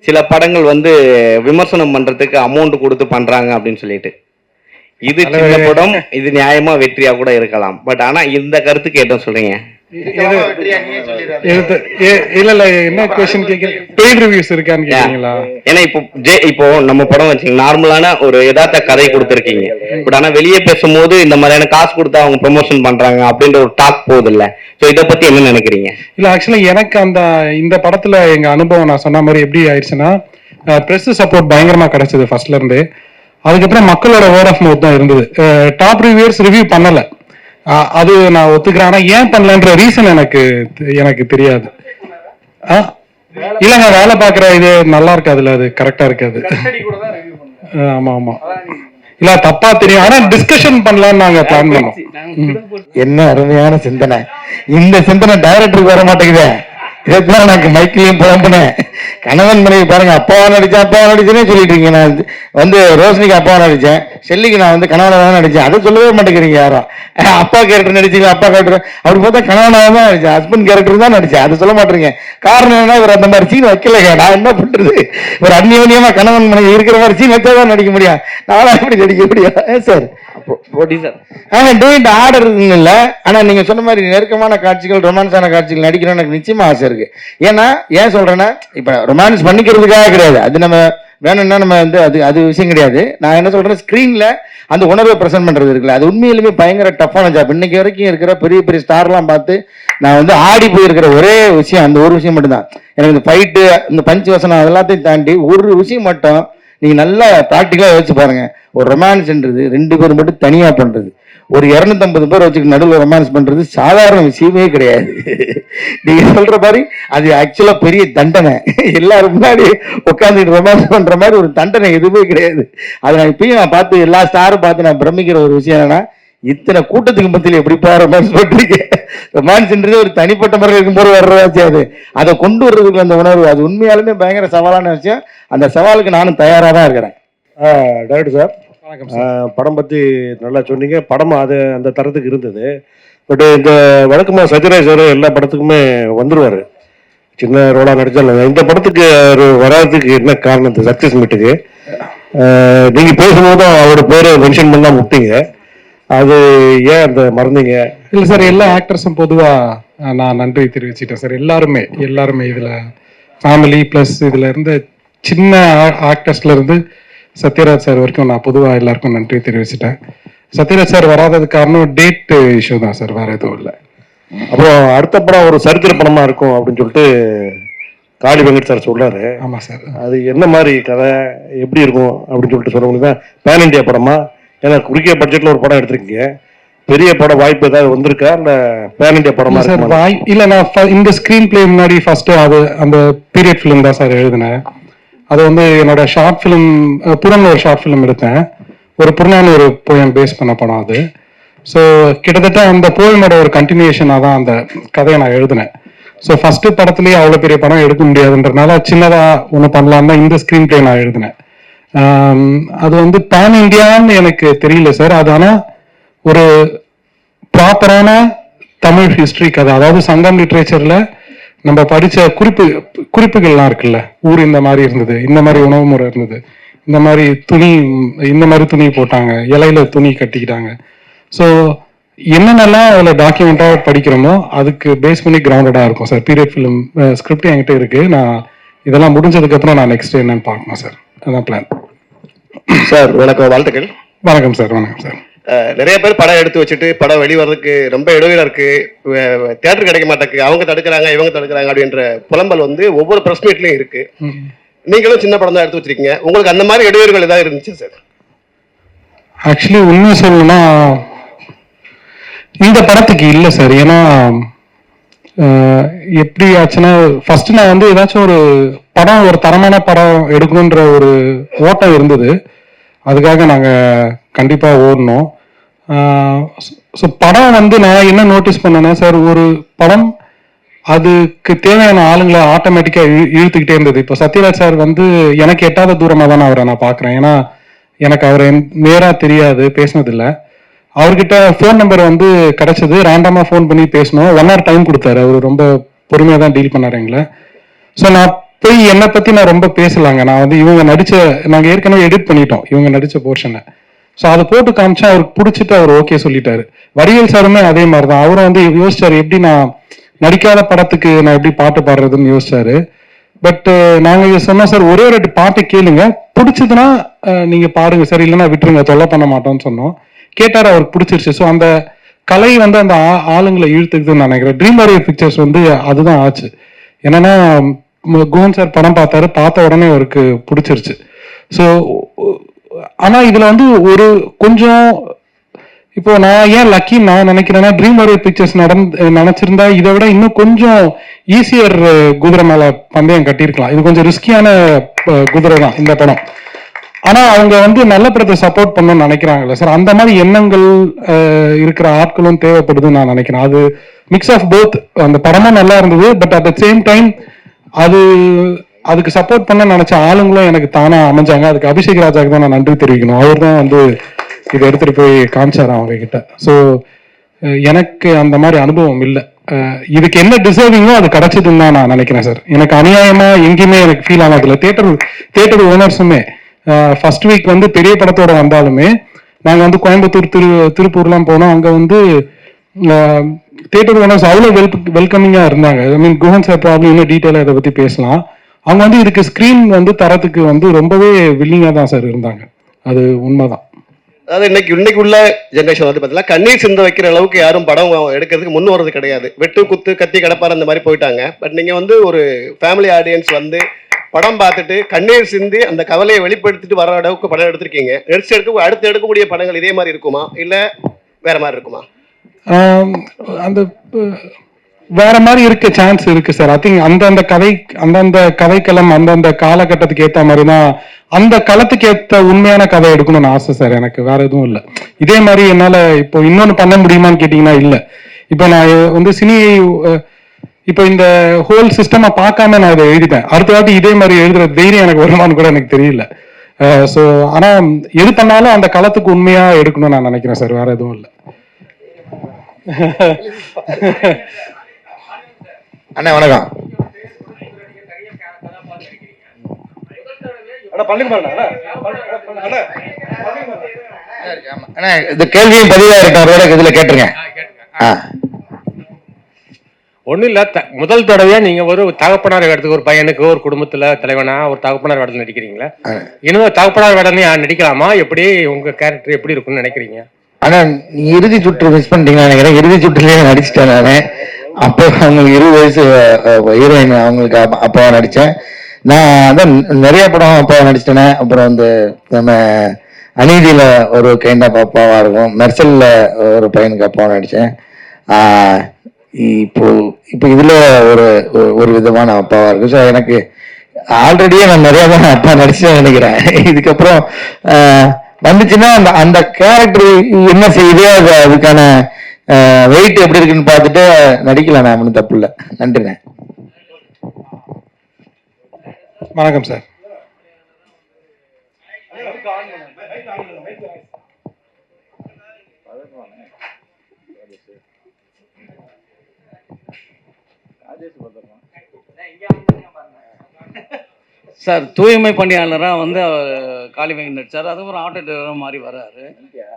சில படங்கள் வந்து விமர்சனம் பண்றதுக்கு அமௌண்ட் கொடுத்து பண்றாங்க அப்படின்னு சொல்லிட்டு, இது சின்ன படம், இது நியாயமா வெற்றியா கூட இருக்கலாம். பட் ஆனா இந்த கருத்துக்கு என்ன சொல்றீங்க? இல்ல இல்ல, என்ன கொஸ்டின் கேக்குறீங்க? பெய்ட் ரிவ்யூஸ் இருக்கான்னு கேக்குறீங்களா? ஏன்னா இப்போ நம்ம படம் வச்சீங்க, நார்மலான ஒரு யதார்த்த கதை கொடுத்துருக்கீங்க. பட் ஆனா வெளியே பேசும்போது இந்த மாதிரியான காசு கொடுத்தா அவங்க ப்ரொமோஷன் பண்றாங்க அப்படின்ற ஒரு டாக் போகுது இல்ல. சோ இத பத்தி என்ன நினைக்கிறீங்க? இல்ல, ஆக்சுவலா எனக்கு இந்த படத்துல எங்க அனுபவம் நான் சொன்ன மாதிரி எப்படி ஆயிடுச்சுன்னா, பிரஸ் சப்போர்ட் பயங்கரமா கிடைச்சது ஃபர்ஸ்ட்ல இருந்து. அதுக்கப்புறம் மக்களோட வேர்ட் ஆஃப் மவுத் தான் இருந்தது. டாப் ரிவ்யூவர்ஸ் ரிவ்யூ பண்ணல, அது நான் ஒத்துக்கிறேன். ஆனா ஏன் பண்ணலன்ற ரீசன் எனக்கு தெரியாது. இல்லங்க, வேலை பாக்குற இது நல்லா இருக்காதுல்ல, அது கரெக்டா இருக்காது. ஆமா ஆமா, இல்ல தப்பா தெரியும். ஆனா டிஸ்கஷன் பண்ணலாம்னு நாங்க பிளான் பண்ணோம். என்ன அருமையான சிந்தனை! இந்த சிந்தனை டைரக்டருக்கு வர மாட்டேங்குதே. இதுதான் எனக்கு மைக்கிலையும் புலம்புனேன். கணவன் மனைவி பாருங்க, அப்பாவா நடிச்சேன்னே சொல்லிட்டு இருக்கீங்க. நான் வந்து ரோஷினிக்கு அப்பாவா நடிச்சேன், ஷெல்லிக்கு நான் வந்து கணவனாக தான் நடிச்சேன். அதை சொல்லவே மாட்டேங்கிறீங்க யாரும். அப்பா கேரக்டர் நடிச்சீங்க, அப்பா கேரக்டர் அப்படி பார்த்தா கணவனாக தான் நடிச்சேன், ஹஸ்பண்ட் கேரக்டர் தான் நடிச்சேன். அதை சொல்ல மாட்டேங்க. காரணம் என்ன, இவர் அந்த மாதிரி சீன் வைக்கலைங்க. நான் என்ன பண்றது? ஒரு அந்நியோன்யமா கணவன் மனைவி இருக்கிற மாதிரி சீன் வச்சா தான் நடிக்க முடியும். நான் எப்படி நடிக்க முடியும் சார்? ஆர்டர் இல்ல. ஆனா நீங்க சொன்ன மாதிரி நெருக்கமான காட்சிகள், ரொமான்ஸான காட்சிகள் நடிக்கணும்னு எனக்கு நிச்சயமா ஆசை இருக்கு. ஏன்னா ஏன் சொல்றேன்னா, இப்ப ரொமான்ஸ் பண்ணிக்கிறதுக்காக கிடையாது, அது நம்ம வேணும்னா நம்ம வந்து அது விஷயம் கிடையாது. நான் என்ன சொல்றேன், ஸ்கிரீன்ல அந்த உணர்வை பிரசன்ட் பண்றது இருக்குல்ல, அது உண்மையிலுமே பயங்கர டஃப்பான ஜாப். இன்னைக்கு வரைக்கும் இருக்கிற பெரிய பெரிய ஸ்டார்லாம் பார்த்து நான் வந்து ஆடி போயிருக்கிற ஒரே விஷயம் அந்த ஒரு விஷயம் மட்டும்தான். எனக்கு இந்த ஃபைட்டு, இந்த பஞ்ச் வசனம் அதெல்லாத்தையும் தாண்டி ஒரு விஷயம் மட்டும் நீங்க நல்லா ப்ராக்டிக்கலா யோசிச்சு பாருங்க. ஒரு ரொமான்ஸ்ன்றது 2 பேர் மட்டும் தனியா பண்றது, ஒரு 250 பேர் வச்சுக்க நடுவில் ரொமான்ஸ் பண்றது சாதாரண விஷயமே கிடையாது. நீங்க சொல்ற மாதிரி அது ஆக்சுவலா பெரிய தண்டனை. எல்லாரும் முன்னாடி உட்காந்துட்டு ரொமான்ஸ் பண்ற மாதிரி ஒரு தண்டனை எதுவுமே கிடையாது. அதை நான் இப்பயும் நான் பார்த்து எல்லா ஸ்டாரும் பார்த்து நான் பிரமிக்கிற ஒரு விஷயம் என்னன்னா, இத்தனை கூட்டத்துக்கு மத்தியில் எப்படிப்பா ரொமான்ஸ் பண்றீங்க? ரொமான்ஸ்ன்றது ஒரு தனிப்பட்ட முறையில் இருக்கும்போது வர்றதாச்சு. அதை கொண்டு வர்றதுக்கு அந்த உணர்வு, அது உண்மையாலுமே பயங்கர சவாலான விஷயம். அந்த சவாலுக்கு நானும் தயாராக தான் இருக்கிறேன். டைரக்டர் சார், படம் பற்றி நல்லா சொன்னீங்க. படம் அது அந்த தரத்துக்கு இருந்தது. பட் இந்த வழக்கமாக சத்யராஜ் சார் எல்லா படத்துக்குமே வந்துடுவார், சின்ன ரோலாக நடிச்சாலும். இந்த படத்துக்கு வராதுக்கு என்ன காரணம்? இந்த சக்ஸஸ் மீட்டுக்கு நீங்கள் பேசும்போதும் அவரோட பேரை மென்ஷன் பண்ணால் முட்டிங்க, அது ஏன் அந்த மறந்தீங்க? இல்லை சார், எல்லா ஆக்டர்ஸும் பொதுவாக நான் நன்றி தெரிவிச்சிட்டேன் சார். எல்லாருமே இதில் ஃபேமிலி ப்ளஸ் இதில் இருந்த சின்ன ஆக்டர்ஸ்ல இருந்து சத்யராஜ் சார் வரைக்கும் நான் பொதுவாக எல்லாருக்கும் நன்றி தெரிவிச்சிட்டேன். சத்யராஜ் சார் வராதது காரணம் டேட் இஷ்யூ தான் சார், வேற எதுவும் இல்லை. அப்புறம் அடுத்த படம் ஒரு சரித்திர படமா இருக்கும் அப்படின்னு சொல்லிட்டு காளி வெங்கட் சார் சொல்றாரு. ஆமா சார், அது என்ன மாதிரி கதை, எப்படி இருக்கும் அப்படின்னு சொல்லிட்டு சொல்ல முடியுமா? பேன் இண்டியா படமா? ஏன்னா குறுகிய பட்ஜெட்ல ஒரு படம் எடுத்திருக்கீங்க, பெரிய பட வாய்ப்பு ஏதாவது வந்திருக்கா? இல்ல பேன் இண்டியா படமா இருக்குமா? இல்ல, நான் இந்த ஸ்கிரீன் பிளே முன்னாடி ஃபர்ஸ்ட் அது அந்த பீரியட் ஃபிலிம் தான் சார் எழுதினேன். அது வந்து என்னோட ஷார்ட் ஃபிலிம், புறன் ஒரு ஷார்ட் ஃபிலிம் எடுத்தேன், ஒரு புறநானு ஒரு போயம் பேஸ் பண்ண படம் அது. ஸோ கிட்டத்தட்ட அந்த போயமோட ஒரு கண்டினியூஷனாக தான் அந்த கதையை நான் எழுதினேன். ஸோ ஃபர்ஸ்ட் படத்துலேயே அவ்வளோ பெரிய படம் எடுக்க முடியாதுன்றதுனால சின்னதாக ஒன்று பண்ணலான்னு தான் இந்த ஸ்க்ரீன் பிளே நான் எழுதினேன். அது வந்து பேன் இண்டியான்னு எனக்கு தெரியல சார். அது ஆனால் ஒரு ப்ராப்பரான தமிழ் ஹிஸ்டரி கதை, அதாவது சங்கம் லிட்ரேச்சரில் நம்ம படித்த குறிப்புகள்லாம் இருக்குல்ல, ஊர் இந்த மாதிரி இருந்தது, இந்த மாதிரி உணவு முறை இருந்தது, இந்த மாதிரி துணி போட்டாங்க, இலையில துணி கட்டிக்கிட்டாங்க. ஸோ என்னென்னலாம் அதில் டாக்குமெண்ட்டாக படிக்கிறோமோ அதுக்கு பேஸ் பண்ணி கிரவுண்டடாக இருக்கும் சார். பீரியட் ஃபிலிம் ஸ்கிரிப்ட் என்கிட்ட இருக்கு. நான் இதெல்லாம் முடிஞ்சதுக்கப்புறம் நான் நெக்ஸ்ட் என்னன்னு பார்க்கணும் சார், அதான் பிளான். சார் வணக்கம், வாழ்த்துக்கள். வணக்கம் சார். வணக்கம் சார். நிறைய பேர் படம் எடுத்து வச்சுட்டு படம் வெளிவரதுக்கு ரொம்ப இடைவெளியா இருக்கு, தியேட்டர் கிடைக்க மாட்டேங்குது, அவங்க தடுக்கிறாங்க இவங்க தடுக்கிறாங்க அப்படின்ற புலம்பல் வந்து ஒவ்வொரு பிரஸ் மீட்லயும் இருக்கு. நீங்களும் சின்ன படம் தான் எடுத்து வச்சிருக்கீங்க, உங்களுக்கு அந்த மாதிரி இடையூறுகள் ஏதாவது இருந்துச்சு சார்? ஆக்சுவலி உண்மை சொல்லணும்னா இந்த படத்துக்கு இல்லை சார். ஏன்னா எப்படி ஆச்சுன்னா, ஃபர்ஸ்ட் நான் வந்து ஏதாச்சும் ஒரு படம், ஒரு தரமான படம் எடுக்கணுன்ற ஒரு ஓட்டம் இருந்தது. அதுக்காக நாங்கள் கண்டிப்பாக ஓடணும். ஸோ படம் வந்து நான் என்ன நோட்டீஸ் பண்ணேன்னா சார், ஒரு படம் அதுக்கு தேவையான ஆளுங்களை ஆட்டோமேட்டிக்காக இழுத்துக்கிட்டே இருந்தது. இப்போ சத்யராஜ் சார் வந்து எனக்கு எட்டாத தூரமாக தான் அவரை நான் பார்க்குறேன். ஏன்னா எனக்கு அவரை நேராக தெரியாது, பேசினதில்லை. அவர்கிட்ட ஃபோன் நம்பர் வந்து கிடைச்சது, ரேண்டமாக ஃபோன் பண்ணி பேசணும். 1 hour டைம் கொடுத்தாரு, அவர் ரொம்ப பொறுமையாக தான் டீல் பண்ணாரு எங்களை. ஸோ நான் போய் என்னை பத்தி நான் ரொம்ப பேசலாங்க. நான் வந்து இவங்க நடிச்ச, நாங்க ஏற்கனவே எடிட் பண்ணிட்டோம் இவங்க நடிச்ச போர்ஷனை. ஸோ அதை போட்டு காமிச்சா அவருக்கு பிடிச்சிட்டு அவர் ஓகே சொல்லிட்டாரு. வடிவேல் சாருமே அதே மாதிரி தான். அவரும் வந்து யோசிச்சாரு எப்படி நான் நடிக்காத படத்துக்கு நான் எப்படி பாட்டு பாடுறதுன்னு யோசிச்சாரு. பட் நாங்க சொன்னோம் சார், ஒரே ஒரு பாட்டு கேளுங்க, பிடிச்சதுன்னா நீங்க பாடுங்க சார், இல்லைன்னா விட்டுருங்க, தொல்லை பண்ண மாட்டோம்னு சொன்னோம். கேட்டாரு, அவருக்கு பிடிச்சிருச்சு. ஸோ அந்த கலை வந்து அந்த ஆளுங்களை இழுத்துக்குதுன்னு நினைக்கிறேன். ட்ரீம் வாரியர் பிக்சர்ஸ் வந்து அதுதான் ஆச்சு. என்னன்னா குஹன் சார் படம் பார்த்தாரு, பார்த்த உடனே அவருக்கு பிடிச்சிருச்சு. ஸோ ஆனா இதுல வந்து ஒரு கொஞ்சம் இப்போ நான் ஏன் லக்கி நான் நினைக்கிறேன்னா, ட்ரீம் வாரியர் பிக்சர்ஸ் நினைச்சிருந்தா இதை விட இன்னும் கொஞ்சம் ஈஸியர் குதிரை மேல பந்தயம் கட்டியிருக்கலாம். இது கொஞ்சம் ரிஸ்கியான குதிரை தான் இந்த படம். ஆனா அவங்க வந்து நல்ல படத்தை சப்போர்ட் பண்ணணும்னு நினைக்கிறாங்கல்ல சார், அந்த மாதிரி எண்ணங்கள் இருக்கிற ஆட்களும் தேவைப்படுதுன்னு நான் நினைக்கிறேன். அது மிக்ஸ் ஆஃப் போத். அந்த படமும் நல்லா இருந்தது, but at the same time அதுக்கு சப்போர்ட் பண்ண நினைச்ச ஆளுங்களும் எனக்கு தானா அமைஞ்சாங்க. அதுக்கு அபிஷேக் ராஜாக்கு தான் நான் நன்றி தெரிவிக்கணும். அவர் தான் வந்து இதை எடுத்துட்டு போய் காமிச்சாரு அவங்க கிட்ட. ஸோ எனக்கு அந்த மாதிரி அனுபவம் இல்லை. இதுக்கு என்ன டிசர்விங்கோ அது கிடைச்சதுன்னு தான் நான் நினைக்கிறேன் சார். எனக்கு அநியாயமா எங்கேயுமே எனக்கு ஃபீல் ஆனதில்லை. தியேட்டர் ஓனர்ஸுமே ஃபர்ஸ்ட் வீக் வந்து பெரிய படத்தோட வந்தாலுமே நாங்க வந்து கோயம்புத்தூர் திருப்பூர்லாம் போனோம். அங்க வந்து தியேட்டர் ஓனர்ஸ் அவ்வளோ வெல்கமிங்கா இருந்தாங்க. ஐ மீன் குஹன் சார் ப்ராப்ளம் இன்னும் டீட்டெயிலாக இதை பத்தி பேசலாம். அவங்க வந்து இதுக்கு ஸ்கிரீன் வந்து தரத்துக்கு வந்து ரொம்பவே வில்லிங்கா தான் சார் இருந்தாங்க. அது உண்மைதான். அதாவது இன்னைக்கு உள்ள ஜென்ரேஷன் வந்து பார்த்தீங்கன்னா கண்ணீர் சிந்த வைக்கிற அளவுக்கு யாரும் படம் எடுக்கிறதுக்கு முன் வர்றது கிடையாது. வெட்டு குத்து கத்தி கடப்பார் அந்த மாதிரி போயிட்டாங்க. பட் நீங்க வந்து ஒரு ஃபேமிலி ஆடியன்ஸ் வந்து படம் பார்த்துட்டு கண்ணீர் சிந்தி அந்த கவலையை வெளிப்படுத்திட்டு வர அளவுக்கு படம் எடுத்திருக்கீங்க. அடுத்து எடுக்கக்கூடிய படங்கள் இதே மாதிரி இருக்குமா இல்ல வேற மாதிரி இருக்குமா? அந்த வேற மாதிரி இருக்க சான்ஸ் இருக்கு சார். ஐ திங்க் அந்தந்த கதைக்களம் அந்தந்த காலகட்டத்துக்கு ஏத்த மாதிரி தான் அந்த களத்துக்கு ஏத்த உண்மையான கதை எடுக்கணும்னு ஆசை சார். எனக்கு வேற எதுவும் இல்லை. இதே மாதிரி என்னால இப்போ இன்னொன்னு பண்ண முடியுமான்னு கேட்டீங்கன்னா இல்லை. இப்போ நான் வந்து இப்போ இந்த ஹோல் சிஸ்டமா பார்க்காம நான் இதை எழுதிட்டேன். அடுத்த வாட்டி இதே மாதிரி எழுதுற தைரியம் எனக்கு வருமானு கூட எனக்கு தெரியல. ஸோ ஆனா எது பண்ணாலும் அந்த களத்துக்கு உண்மையா எடுக்கணும்னு நான் நினைக்கிறேன் சார். வேற எதுவும் இல்லை. அண்ணா வணக்கம். இந்த கேள்வியும் பதிவா இருக்கவரோட இதுல கேட்டுருங்க. ஒன்றும் இல்லை, முதல் தடவையா நீங்க ஒரு தகப்பனார் வேடத்துக்கு, ஒரு பையனுக்கு ஒரு குடும்பத்துல தலைவனா ஒரு தகப்பனார் வேடத்தில் நடிக்கிறீங்களா? இன்னும் தகப்பனார் வேடம் நடிக்கலாமா? எப்படி உங்க கேரக்டர் எப்படி இருக்கும்னு நினைக்கிறீங்க? ஆனா இறுதி சுற்று மிஸ் பண்ணிட்டீங்கன்னு நினைக்கிறேன். இறுதி சுற்றுலயே நடிச்சிட்டேன் நானு. அப்போ அவங்களுக்கு 20 வயசு ஹீரோயின், அவங்களுக்கு அப்பாவா நடிச்சேன். நான் அதான் நிறைய படம் அப்பாவா நடிச்சிட்டேனே. அப்புறம் வந்து நம்ம அநீதியில ஒரு கைண்ட் ஆஃப் அப்பாவா இருக்கும், மெர்சல்ல ஒரு பையனுக்கு அப்பாவா நடிச்சேன். இப்போ இதுல ஒரு விதமான அப்பாவா இருக்கு. ஸோ எனக்கு ஆல்ரெடியே நான் நிறைய தான் அப்பா நடிச்சேன்னு நினைக்கிறேன். இதுக்கப்புறம் வந்துச்சுன்னா அந்த கேரக்டர் என்ன செய்யுதோ அதுக்கான வெயிட் எப்படி இருக்குன்னு பார்த்துட்டு நடிக்கலாம். நான் ஒன்றும் தப்பு இல்லை. நன்றிண்ணே. வணக்கம் சார். சார் தூய்மை பணியாளராக வந்து காளி வெங்கட் நடிச்சார். அதுக்கப்புறம் ஆட்டோ டிரைவராக மாறி வர்றாரு.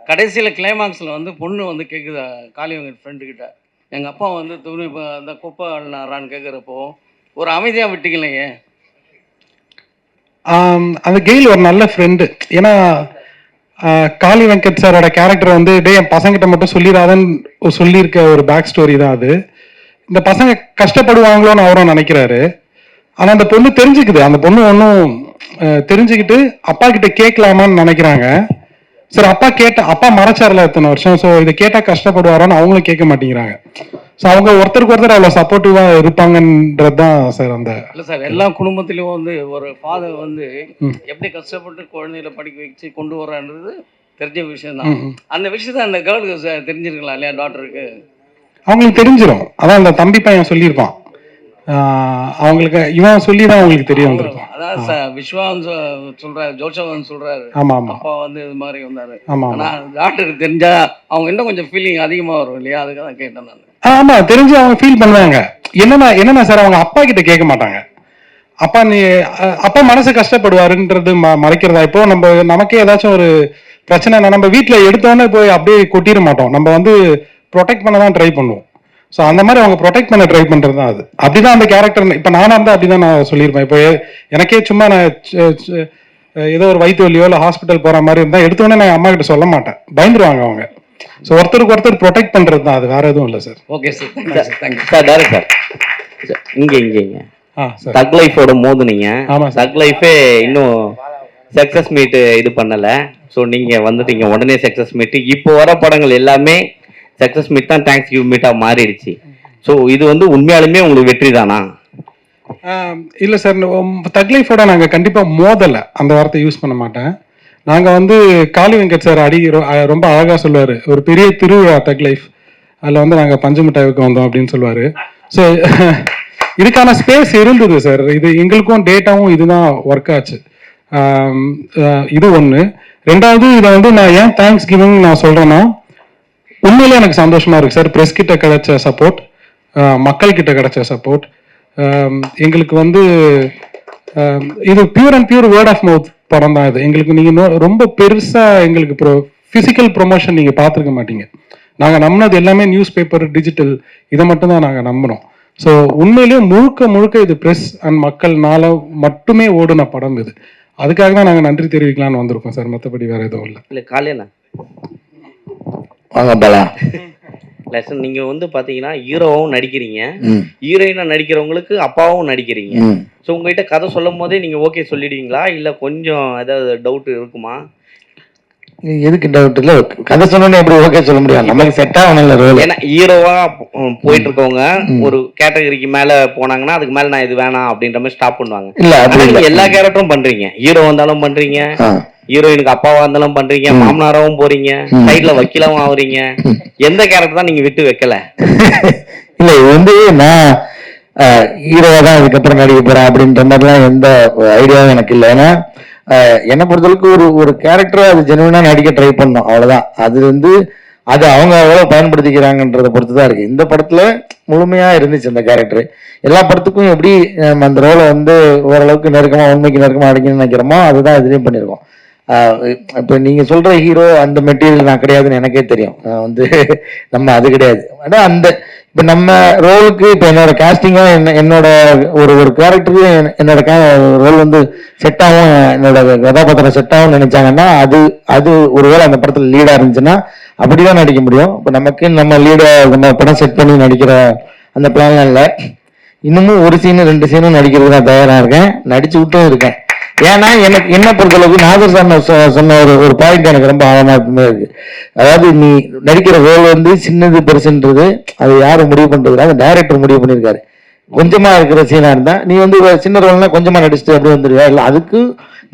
கடைசியில் கிளைமாக்ஸில் வந்து பொண்ணு வந்து கேட்குது காளி வெங்கட் ஃப்ரெண்டுக்கிட்ட, எங்கள் அப்பா வந்து அந்த குப்பை அள்ளினாரான்னு கேட்குறப்போ ஒரு அமைதியாக விட்டுக்கலையே. அந்த கெயில் ஒரு நல்ல ஃப்ரெண்டு. ஏன்னா காளி வெங்கட் சாரோட கேரக்டர் வந்து என் பசங்கிட்ட மட்டும் சொல்லிடாதன்னு சொல்லியிருக்க ஒரு பேக் ஸ்டோரி தான் அது. இந்த பசங்க கஷ்டப்படுவாங்களோன்னு அவரும் நினைக்கிறாரு. ஆனா அந்த பொண்ணு தெரிஞ்சுக்குது. அந்த பொண்ணு ஒன்றும் தெரிஞ்சுக்கிட்டு அப்பா கிட்ட கேட்கலாமான்னு நினைக்கிறாங்க. சரி அப்பா மறைச்சார்ல எத்தனை வருஷம். ஸோ இதை கேட்டா கஷ்டப்படுவாரோன்னு அவங்களும் கேட்க மாட்டேங்கிறாங்க. ஸோ அவங்க ஒருத்தருக்கு ஒருத்தர் அவ்வளோ சப்போர்ட்டிவா இருப்பாங்கன்றது தான் சார். அந்த இல்லை சார், எல்லா குடும்பத்திலையும் வந்து ஒரு ஃபாதர் வந்து எப்படி கஷ்டப்பட்டு குழந்தைகளை படிக்க வச்சு கொண்டு வர்றான்றது தெரிஞ்ச விஷயம் தான். அந்த விஷயத்த அந்த கேர்ளுக்கு தெரிஞ்சிருக்கலாம் இல்லையா, டாக்டருக்கு அவங்களுக்கு தெரிஞ்சிடும். அதான் அந்த தம்பி பையன் சொல்லியிருப்பான். அவங்களுக்கு இவன் சொல்லிதான் அவங்களுக்கு தெரிய வந்திருக்கும். அதான் சார் விஸ்வான் சொல்றாரு, ஜோசவன் சொல்றாரு. ஆமா ஆமா, அப்பா வந்து இது மாதிரி வந்தாரு. ஆமா, ஆனா டாக்டருக்கு தெரிஞ்சா அவங்க இன்னும் கொஞ்சம் ஃபீலிங் அதிகமா வரும் இல்லையா, அதுக்கு தான் கேட்டேன் நான். ஆமா, தெரிஞ்சு அவங்க ஃபீல் பண்ணுவாங்க. என்னன்னா சார், அவங்க அப்பா கிட்ட கேட்க மாட்டாங்க. அப்பா நீ அப்பா மனசு கஷ்டப்படுவாருன்றது மறைக்கிறதா? இப்போ நமக்கே ஏதாச்சும் ஒரு பிரச்சனைனா நம்ம வீட்டில் எடுத்தோன்னே போய் அப்படியே கொட்டிட மாட்டோம். நம்ம வந்து ப்ரொடெக்ட் பண்ண தான் ட்ரை பண்ணுவோம். ஸோ அந்த மாதிரி அவங்க ப்ரொடெக்ட் பண்ண ட்ரை பண்ணுறது தான் அது. அப்படிதான் அந்த கேரக்டர். இப்போ நானாக இருந்தால் அப்படிதான் நான் சொல்லியிருப்பேன். இப்போ எனக்கே சும்மா நான் ஏதோ ஒரு வயிற்று வலியோ இல்லை ஹாஸ்பிட்டல் போகிற மாதிரி இருந்தால் எடுத்தோன்னே நான் அம்மா கிட்ட சொல்ல மாட்டேன், பயந்துருவாங்க அவங்க. ஸோ ஒருத்தருக்கு ஒருத்தர் ப்ரொடெக்ட் பண்ணுறது தான் அது, வேற எதுவும் இல்லை sir. Okay sir, thank you sir, thank you sir director sir, இங்க சார் தக் லைஃபோட மோதுனீங்க. ஆமா சார். தக் லைஃபே இன்னும் சக்சஸ் மீட் இது பண்ணல. ஸோ நீங்க வந்துட்டீங்க உடனே சக்சஸ் மீட். இப்போ வர படங்கள் எல்லாமே சக்சஸ் மீட் தான், தேங்க்ஸ் கிவ் மீட்டா மாறிடுச்சு. ஸோ இது வந்து உண்மையாலுமே உங்களுக்கு வெற்றி தானா? இல்லை சார், தக் லைஃபோட நாங்கள் கண்டிப்பாக மோதலை, அந்த வார்த்தை யூஸ் பண்ண மாட்டேன். நாங்கள் வந்து காளி வெங்கட் சார் ரொம்ப அழகாக சொல்லுவார், ஒரு பெரிய திருவிழா தக் லைஃப், அதில் வந்து நாங்கள் பஞ்சு மிட்டாய்க்கு வந்தோம் அப்படின்னு சொல்லுவார். ஸோ இதுக்கான ஸ்பேஸ் இருந்தது சார். இது எங்களுக்கும் டேட்டாவும் இதுதான் ஒர்க் ஆச்சு. இது ஒன்று. ரெண்டாவது, இதை வந்து நான் ஏன் தேங்க்ஸ் கிவிங் நான் சொல்கிறேன்னா, உண்மையிலே எனக்கு சந்தோஷமா இருக்கு சார். ப்ரெஸ் கிட்ட கிடைச்ச சப்போர்ட், மக்கள் கிட்ட கிடைச்ச சப்போர்ட், எங்களுக்கு வந்து இது pure and pure word of mouth படம் தான் இது. எங்களுக்கு நீங்கள் ரொம்ப பெருசாக எங்களுக்கு ஃபிசிக்கல் ப்ரொமோஷன் நீங்கள் பார்த்துருக்க மாட்டீங்க. நாங்கள் நம்பினது எல்லாமே நியூஸ் பேப்பர், டிஜிட்டல், இதை மட்டும் தான் நாங்கள் நம்புகிறோம். ஸோ உண்மையிலேயே முழுக்க இது ப்ரெஸ் அண்ட் மக்கள்னால மட்டுமே ஓடுன படம் இது. அதுக்காக தான் நாங்கள் நன்றி தெரிவிக்கலாம்னு வந்திருக்கோம் சார், மற்றபடி வேற எதுவும் இல்லை. இல்லை காலையில வாங்க பாலா. லெசன் நீங்க வந்து பாத்தீங்கன்னா ஹீரோவும் நடிக்கிறீங்க, ஹீரோயினா நடிக்கிறவங்களுக்கு அப்பாவும் நடிக்கிறீங்க. ஸோ உங்ககிட்ட கதை சொல்லும் போதே நீங்க ஓகே சொல்லிடுவீங்களா, இல்லை கொஞ்சம் ஏதாவது டவுட் இருக்குமா? எதுக்கு டவுட் இல்லை, கதை சொன்னோன்னே எப்படி ஓகே சொல்ல முடியும், நமக்கு செட் ஆகணும் ரோல். ஏன்னா ஹீரோவா போயிட்டு இருக்கவங்க ஒரு கேட்டகரிக்கு மேல போனாங்கன்னா அதுக்கு மேல நான் இது வேணாம் அப்படின்ற மாதிரி ஸ்டாப் பண்ணுவாங்க. இல்ல அப்படி இல்லை, எல்லா கேரக்டரும் பண்றீங்க, ஹீரோ வந்தாலும் பண்றீங்க, ஹீரோயினுக்கு அப்பாவா இருந்தாலும் பண்றீங்க, மாமனாராவும் போறீங்க, சைட்ல வக்கீலாவும் ஆகுறீங்க. எந்த கேரக்டர் தான் நீங்க விட்டு வைக்கல? இல்ல இது வந்து நான் ஹீரோவா தான் இதுக்கப்புறம் நடிக்க போறேன் அப்படின்ற மாதிரிலாம் எந்த ஐடியாவும் எனக்கு இல்லை. ஏன்னா என்னை பொறுத்தளவுக்கு ஒரு கேரக்டரை அது ஜெனுவனா நடிக்க ட்ரை பண்ணோம், அவ்வளவுதான். அது வந்து அது அவங்க எவ்வளவு பயன்படுத்திக்கிறாங்கன்றதை பொறுத்து தான் இருக்கு. இந்த படத்துல முழுமையா இருந்துச்சு அந்த கேரக்டர். எல்லா படத்துக்கும் எப்படி நம்ம அந்த ரோலை வந்து ஓரளவுக்கு நெருக்கமா, உண்மைக்கு நெருக்கமா அடிக்கணும்னு நினைக்கிறோமோ அதுதான் இதுலயும் பண்ணியிருக்கோம். இப்போ நீங்க சொல்ற ஹீரோ அந்த மெட்டீரியல் நான் கிடையாதுன்னு எனக்கே தெரியும். வந்து நம்ம அது கிடையாது. ஆனால் அந்த இப்போ நம்ம ரோலுக்கு இப்போ என்னோட காஸ்டிங்கும் என்னோட ஒரு கேரக்டருக்கு என்னோட ரோல் வந்து செட் ஆகும், என்னோட கதாபாத்திரம் செட் ஆகும்னு நினைச்சாங்கன்னா அது ஒருவேளை அந்த படத்தில் லீடாக இருந்துச்சுன்னா அப்படிதான் நடிக்க முடியும். இப்போ நமக்கு நம்ம லீடை நம்ம படம் செட் பண்ணி நடிக்கிற அந்த பிளான்லாம் இல்லை. இன்னமும் ஒரு சீனு 2 சீனும் நடிக்கிறதுக்கு நான் தயாராக இருக்கேன், நடிச்சு விட்டும் இருக்கேன். ஏன்னா எனக்கு என்ன பொறுத்தளவுக்கு நாகர் சார் சொன்ன ஒரு பாயிண்ட் எனக்கு ரொம்ப ஆழமாக இருக்கு. அதாவது நீ நடிக்கிற ரோல் வந்து சின்னது பெருசுன்றது அது யாரும் முடிவு பண்றது, அது டைரக்டர் முடிவு பண்ணியிருக்காரு. கொஞ்சமா இருக்கிற சீனா இருந்தா நீ வந்து சின்ன ரோல்னா கொஞ்சமா நடிச்சுட்டு அப்படி வந்துடுவா, இல்லை அதுக்கு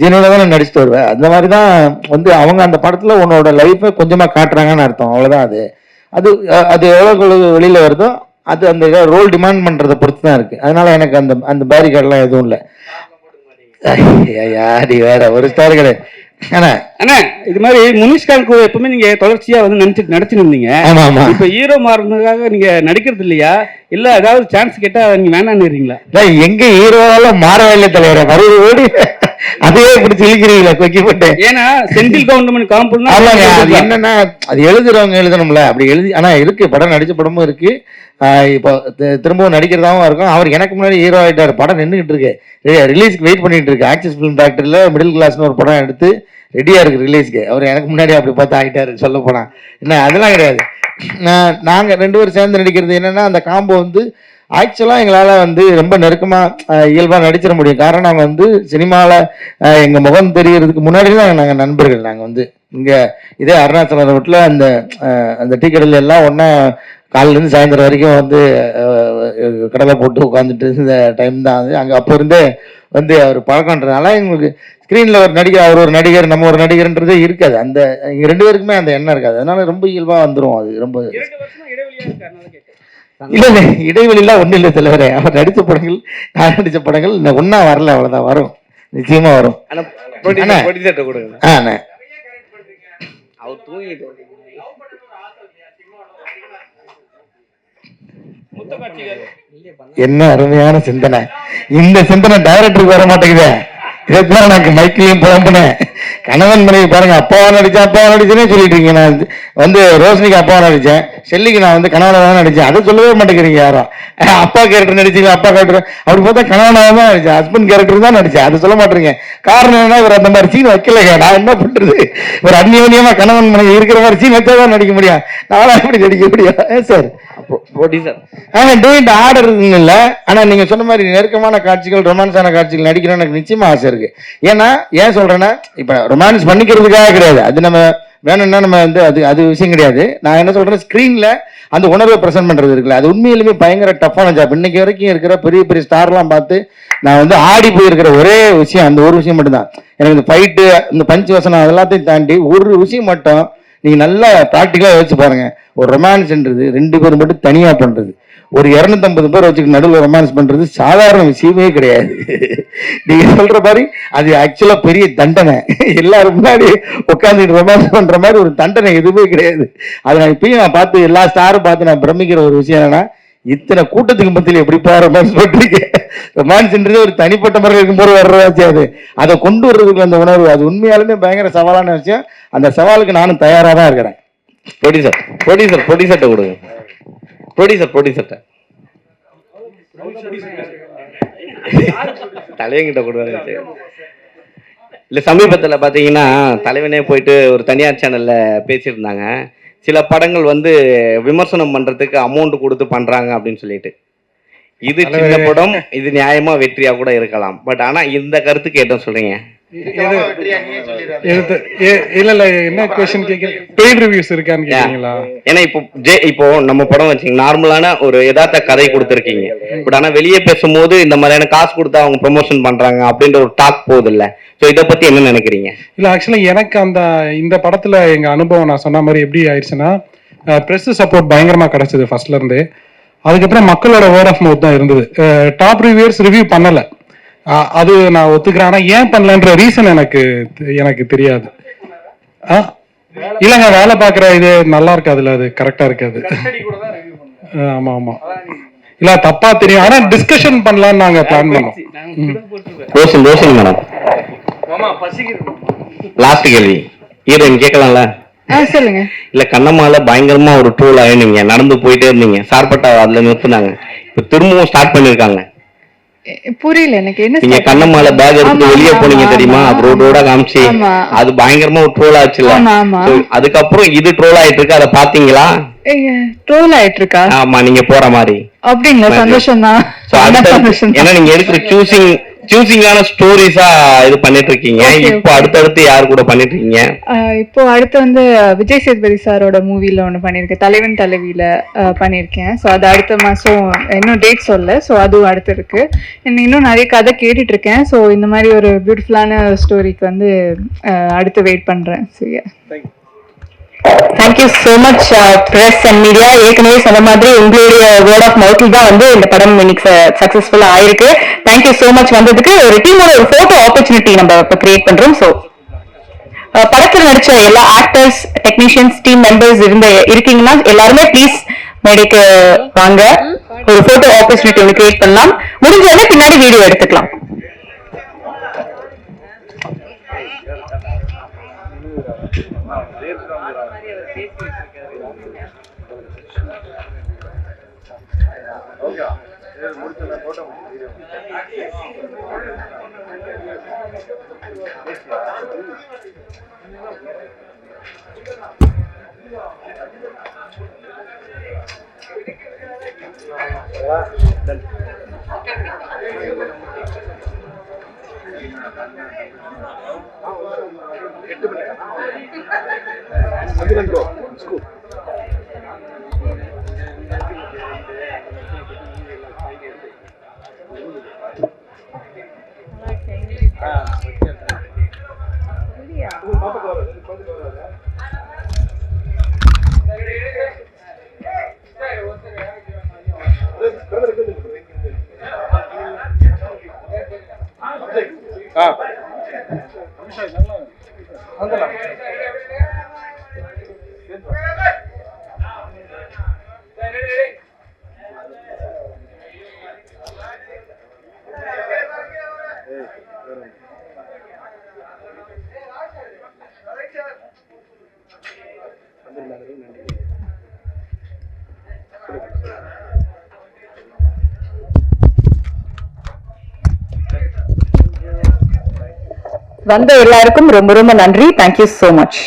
ஜெனுவனா தான் நடிச்சுட்டு வருவேன். அந்த மாதிரி தான் வந்து அவங்க அந்த படத்துல உன்னோட லைஃபை கொஞ்சமா காட்டுறாங்கன்னு அர்த்தம், அவ்வளவுதான். அது அது எவ்வளவு வெளியில வருதோ அது அந்த ரோல் டிமாண்ட் பண்றதை பொறுத்து தான் இருக்கு. அதனால எனக்கு அந்த பேரிகார்டெல்லாம் எதுவும் இல்லை. யாரி வேற ஒரு ஸ்டார் கிடையாது. அண்ணா இது மாதிரி முனிஷ்காந்த் எப்பவுமே நீங்க தொடர்ச்சியா வந்து நடிச்சு இருந்தீங்க. இப்ப ஹீரோ மாறினதுக்காக நீங்க நடிக்கிறது இல்லையா, இல்ல ஏதாவது சான்ஸ் கேட்டா நீங்க வேணான்னு? எங்க ஹீரோவால மாறவே இல்லை தலைவர, மறுபடி அதே இப்படி சிலிக்கிறீங்களா கொக்கி போட்டு. ஏன்னா சென்ட்ரல் கவர்மெண்ட் காம்பவுண்ட் அது என்னன்னா அது எழுதுறவங்க எழுதணும்ல, அப்படி எழுதி. ஆனா இருக்கு, படம் நடிச்ச படமும் இருக்கு, இப்போ திரும்பவும் நடிக்கிறதாவும் இருக்கும். அவர் எனக்கு முன்னாடி ஹீரோ ஆயிட்டாரு, படம் நின்றுகிட்டு இருக்கு, ரிலீஸ்க்கு வெயிட் பண்ணிட்டு இருக்கு. ஆக்சிஸ் ஃபிலிம் ஃபேக்டரியில மிடில் கிளாஸ்னு ஒரு படம் எடுத்து ரெடியா இருக்கு ரிலீஸ்க்கு. அவர் எனக்கு முன்னாடி அப்படி பார்த்து ஆகிட்டாரு சொல்ல போனா. என்ன அதெல்லாம் கிடையாது. நாங்க 2 பேரும் சேர்ந்து நடிக்கிறது என்னன்னா அந்த காம்போ வந்து ஆக்சுவலா எங்களால வந்து ரொம்ப நெருக்கமா இயல்பா நடிச்சிட முடியும். காரணம் நாங்க வந்து சினிமால எங்க முகம் தெரியறதுக்கு முன்னாடி தான் நாங்க நண்பர்கள். நாங்க வந்து இங்க இதே அருணாச்சல ரோட்ல அந்த டீ கடையில எல்லாம் ஒன்னா காலையிலேருந்து சாயந்தரம் வரைக்கும் வந்து கடலை போட்டு உட்காந்துட்டு இருந்த டைம் தான் அது. அங்கே அப்போ இருந்தே வந்து அவர் பழக்கன்றதுனால எங்களுக்கு ஸ்க்ரீனில் ஒரு நடிகர், அவர் ஒரு நடிகர், நம்ம ஒரு நடிகர்ன்றதே இருக்காது. அந்த இங்கே 2 பேருக்குமே அந்த எண்ணம் இருக்காது. அதனால ரொம்ப இயல்பாக வந்துடும். அது ரொம்ப இல்லை இடைவெளியெல்லாம் ஒன்றும் இல்லை தலைவரே. அவர் நடித்த படங்கள் நான் நடித்த படங்கள் ஒன்றா வரல, அவ்வளோதான். வரும், நிச்சயமா வரும். என்ன அருமையான சிந்தனை. இந்த சிந்தனை டைரக்டருக்கு வர மாட்டேங்குதே. இதுதான் எனக்கு மைக்கிலையும் புலம்புனேன். கணவன் மனைவி பாருங்க, அப்பாவா நடிச்சேன்னே சொல்லிட்டு இருக்கீங்க. நான் வந்து ரோஷினிக்கு அப்பாவா நடிச்சேன், ஷெல்லிக்கு நான் வந்து கணவனாக தான் நடிச்சேன். அதை சொல்லவே மாட்டேங்கிறீங்க யாரும். அப்பா கேரக்டர் நடிச்சீங்க, அப்பா கேரக்டர் அப்படி பார்த்தா கணவனாக தான் நடிச்சேன், ஹஸ்பண்ட் கேரக்டர் தான் நடிச்சேன். அதை சொல்ல மாட்டேங்க. காரணம் என்ன, இவர் அந்த மாதிரி சீன் வைக்கலைங்க. நான் என்ன பண்றது, ஒரு அந்நியோன்யமா கணவன் மனைவி இருக்கிற மாதிரி சீன் வச்சா தான் நடிக்க முடியும். நானும் எப்படி நடிக்க முடியும் சார்? ஆர்டர் இல்ல. ஆனா நீங்க சொன்ன மாதிரி நெருக்கமான காட்சிகள், ரொமான்ஸான காட்சிகள் நடிக்கணும்னு எனக்கு நிச்சயமா ஆசை இருக்கு. ஏன்னா ஏன் சொல்றேன்னா, இப்ப ரொமான்ஸ் பண்ணிக்கிறதுக்காக கிடையாது, அது நம்ம வேணும்னா நம்ம வந்து அது விஷயம் கிடையாது. நான் என்ன சொல்றேன், ஸ்கிரீன்ல அந்த உணர்வை பிரசன்ட் பண்றது இருக்குல்ல, அது உண்மையிலுமே பயங்கர டஃப்பான ஜாப். இன்னைக்கு வரைக்கும் இருக்கிற பெரிய பெரிய ஸ்டார்லாம் பார்த்து நான் வந்து ஆடி போயிருக்கிற ஒரே விஷயம் அந்த ஒரு விஷயம் மட்டும்தான். எனக்கு இந்த ஃபைட்டு, இந்த பஞ்சு வசனம் அதெல்லாத்தையும் தாண்டி ஒரு விஷயம் மட்டும் நீங்க நல்லா ப்ராக்டிக்கலா யோசிச்சு பாருங்க. ஒரு ரொமான்ஸ்ன்றது 2 பேர் மட்டும் தனியா பண்றது, ஒரு 250 பேர் வச்சுக்க நடுவில் ரொமான்ஸ் பண்றது சாதாரண விஷயமே கிடையாது. நீங்க சொல்ற மாதிரி அது ஆக்சுவலா பெரிய தண்டனை. எல்லாரும் முன்னாடி உட்காந்துட்டு ரொமான்ஸ் பண்ற மாதிரி ஒரு தண்டனை எதுவுமே கிடையாது. அதை நான் இப்பயும் நான் பார்த்து எல்லா ஸ்டாரும் பார்த்து நான் பிரமிக்கிற ஒரு விஷயம் என்னன்னா, இத்தனை கூட்டத்துக்கு மத்தியில் எப்படிப்பா ரொமான்ஸ் பண்றீங்க? ரொமான்ஸ்ன்றது ஒரு தனிப்பட்ட முறையில் இருக்கும்போது வர்றதாச்சு. அதை கொண்டு வர்றதுக்கு அந்த உணர்வு, அது உண்மையாலுமே பயங்கர சவாலான விஷயம். அந்த சவாலுக்கு நானும் தயாராக தான் இருக்கிறேன். ப்ரொடியூசர்ட்ட கொடுங்க. ப்ரொடியூசர்ட்ட தலைவங்கிட்ட கொடுவாங்க. இல்ல சமீபத்துல பாத்தீங்கன்னா தலைவனே போயிட்டு ஒரு தனியார் சேனல்ல பேசியிருந்தாங்க. சில படங்கள் வந்து விமர்சனம் பண்றதுக்கு அமௌண்ட் கொடுத்து பண்றாங்க அப்படின்னு சொல்லிட்டு. இது சின்ன படம், இது நியாயமா வெற்றியா கூட இருக்கலாம். பட் ஆனா இந்த கருத்துக்கு என்ன சொல்றீங்க? இல்ல என்ன क्वेश्चन கேக்குறீங்க? பெய்ட் ரிவ்யூஸ் இருக்கான்னு கேக்குறீங்களா? ஏன்னா இப்போ நம்ம படம் வச்சீங்க, நார்மலான ஒரு யதார்த்த கதை கொடுத்துருக்கீங்க. பட் ஆனா வெளியே பேசும்போது இந்த மாதிரியான காசு கொடுத்தா அவங்க ப்ரொமோஷன் பண்றாங்க அப்படின்ற ஒரு டாக் போகுது இல்ல. ஸோ இதை பத்தி என்ன நினைக்கிறீங்க? இல்ல ஆக்சுவலா எனக்கு இந்த படத்துல எங்க அனுபவம் நான் சொன்ன மாதிரி எப்படி ஆயிடுச்சுன்னா, பிரஸ் சப்போர்ட் பயங்கரமா கிடைச்சது ஃபர்ஸ்ட்ல இருந்து. அதுக்கப்புறம் மக்களோட வேர்ட் ஆஃப் மவுத் தான் இருந்தது. டாப் ரிவ்யூவர்ஸ் ரிவ்யூ பண்ணல, அது நான் ஒத்துக்கிறேன். ஆனா ஏன் பண்ணலன்ற ரீசன் எனக்கு தெரியாது. இல்லங்க, வேலை பாக்குற இது நல்லா இருக்காதுல்ல, அது கரெக்டா இருக்காது. ஆமா ஆமா, இல்ல தப்பா தெரியும். ஆனா டிஸ்கஷன் பண்ணலாம்னு நாங்க பிளான் பண்ணோம். மேடம், லாஸ்ட் கேள்வி ஹீரோயின் கேட்கலாம்ல? சொல்லுங்க. இல்ல கண்ணம்மால பயங்கரமா ஒரு ட்ரோல் ஆயிருந்தீங்க, நடந்து போயிட்டே இருந்தீங்க, சார்பட்டா அதுல நிறுத்தினாங்க. இப்ப திரும்பவும் ஸ்டார்ட் பண்ணிருக்காங்க. புரியல எனக்கு என்ன. நீங்க கண்ணம்மால பேக் எடுத்து வெளியே போனீங்க தெரியுமா? ரோடோட காமிச்சு அது பயங்கரமா ஒரு ட்ரோல் ஆச்சுல. அதுக்கப்புறம் இது ட்ரோல் ஆயிட்டு இருக்கு, அதை பாத்தீங்களா? ட்ரோல் ஆயிட்டு இருக்கா? ஆமா, நீங்க போற மாதிரி. அப்படிங்களா? சந்தோஷம் தான். ஏன்னா நீங்க எடுக்கிற சூசிங்கான ஸ்டோரிஸா இது பண்ணிட்டு இருக்கீங்க. இப்போ அடுத்தடுத்து யாரு கூட பண்ணிட்டு இருக்கீங்க? இப்போ அடுத்து வந்து விஜய் சேதுபதி சாரோட மூவில ஒண்ணு பண்ணிருக்கேன், தலைவன் தலைவியில பண்ணிருக்கேன். ஸோ அது அடுத்த மாசம், இன்னும் டேட் சொல்லல. ஸோ அதுவும் அடுத்து இருக்கு. இன்னும் நிறைய கதை கேட்டுட்டு இருக்கேன். ஸோ இந்த மாதிரி ஒரு பியூட்டிஃபுல்லான ஸ்டோரிக்கு வந்து அடுத்து வெயிட் பண்றேன். சரியா? Thank you so much press and media. ஏற்கனவே சொன்ன மாதிரி உங்களுடைய வேர்ட் ஆஃப் மவுத்தில் தான் வந்து இந்த படம் இன்னைக்கு சக்சஸ்ஃபுல்லா ஆயிருக்கு. தேங்க்யூ சோ மச் வந்ததுக்கு. ஒரு டீமோட ஒரு போட்டோ ஆப்பர்ச்சுனிட்டி நம்ம இப்போ கிரியேட் பண்றோம். ஸோ படத்தில் நடிச்ச எல்லா ஆக்டர்ஸ், டெக்னீஷியன்ஸ், டீம் மெம்பர்ஸ் இருக்கீங்கன்னா எல்லாருமே ப்ளீஸ் மேடைக்கு வாங்க. ஒரு போட்டோ ஆப்பர்ச்சுனிட்டி ஒன்று கிரியேட் பண்ணலாம். முடிஞ்சவரை பின்னாடி வீடியோ எடுத்துக்கலாம். வந்த எல்லாருக்கும் ரொம்ப ரொம்ப நன்றி. Thank you so much.